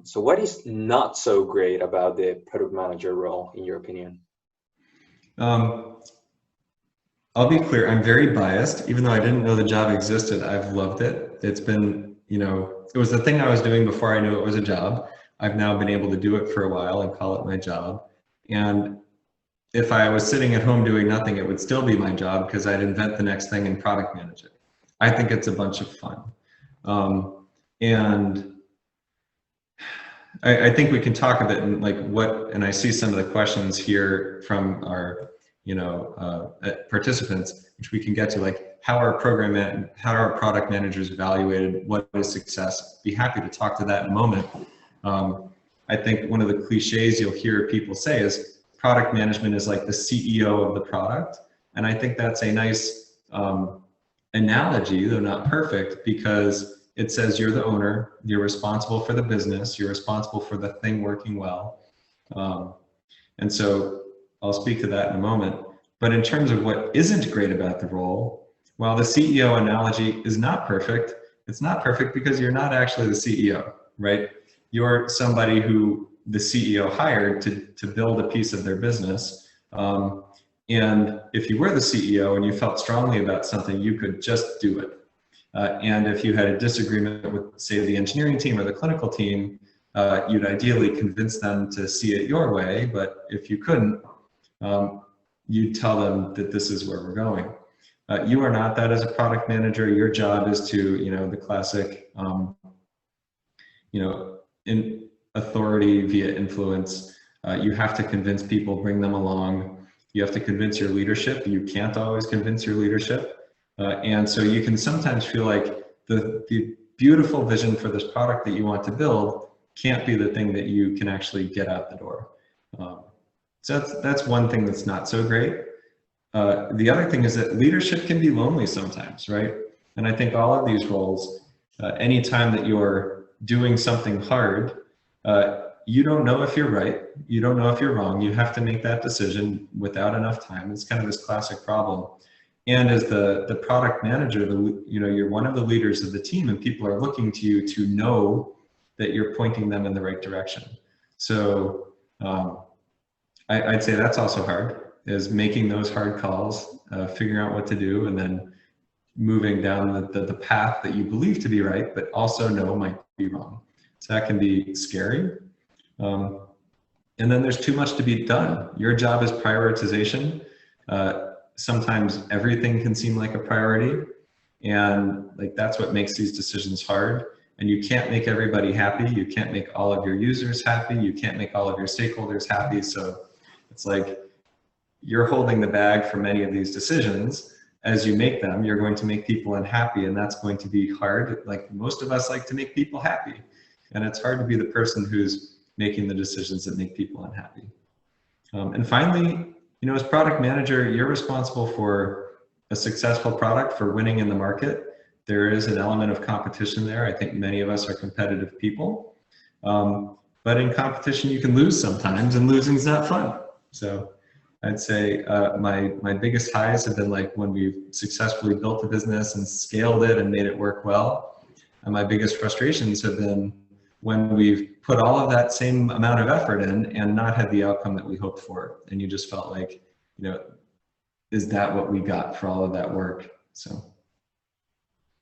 So what is not so great about the product manager role, in your opinion? Um, I'll be clear, I'm very biased. Even though I didn't know the job existed, I've loved it. It's been, it was the thing I was doing before I knew it was a job. I've now been able to do it for a while and call it my job. And if I was sitting at home doing nothing, it would still be my job because I'd invent the next thing and product manage it. I think it's a bunch of fun. And I think we can talk a bit and and I see some of the questions here from our, participants, which we can get to, like how are product managers evaluated? What is success? Be happy to talk to that in a moment. I think one of the cliches you'll hear people say is product management is like the CEO of the product. And I think that's a nice analogy, though not perfect, because it says you're the owner, you're responsible for the business, you're responsible for the thing working well. And so I'll speak to that in a moment. But in terms of what isn't great about the role, while the CEO analogy is not perfect, it's not perfect because you're not actually the CEO, right? You're somebody who the CEO hired to build a piece of their business. And if you were the CEO and you felt strongly about something, you could just do it. And if you had a disagreement with, say, the engineering team or the clinical team, you'd ideally convince them to see it your way. But if you couldn't, you'd tell them that this is where we're going. You are not that as a product manager. Your job is to, the classic, in authority via influence. You have to convince people, bring them along. You have to convince your leadership. You can't always convince your leadership. And so you can sometimes feel like the beautiful vision for this product that you want to build can't be the thing that you can actually get out the door. So that's one thing that's not so great. The other thing is that leadership can be lonely sometimes, right? And I think all of these roles, anytime that you're doing something hard, you don't know if you're right. You don't know if you're wrong. You have to make that decision without enough time. It's kind of this classic problem. And as the product manager, you're one of the leaders of the team, and people are looking to you to know that you're pointing them in the right direction. So I'd say that's also hard, is making those hard calls, figuring out what to do, and then moving down the path that you believe to be right, but also know might be wrong. So that can be scary. And then there's too much to be done. Your job is prioritization. Sometimes everything can seem like a priority, and that's what makes these decisions hard. And you can't make everybody happy. You can't make all of your users happy. You can't make all of your stakeholders happy. So it's like you're holding the bag for many of these decisions. As you make them, you're going to make people unhappy, and that's going to be hard. Like most of us like to make people happy, and it's hard to be the person who's making the decisions that make people unhappy. And finally, as product manager, you're responsible for a successful product, for winning in the market. There is an element of competition there. I think many of us are competitive people. But in competition, you can lose sometimes, and losing's not fun. So I'd say my biggest highs have been like when we've successfully built a business and scaled it and made it work well. And my biggest frustrations have been when we've put all of that same amount of effort in and not had the outcome that we hoped for. And you just felt like, is that what we got for all of that work? So.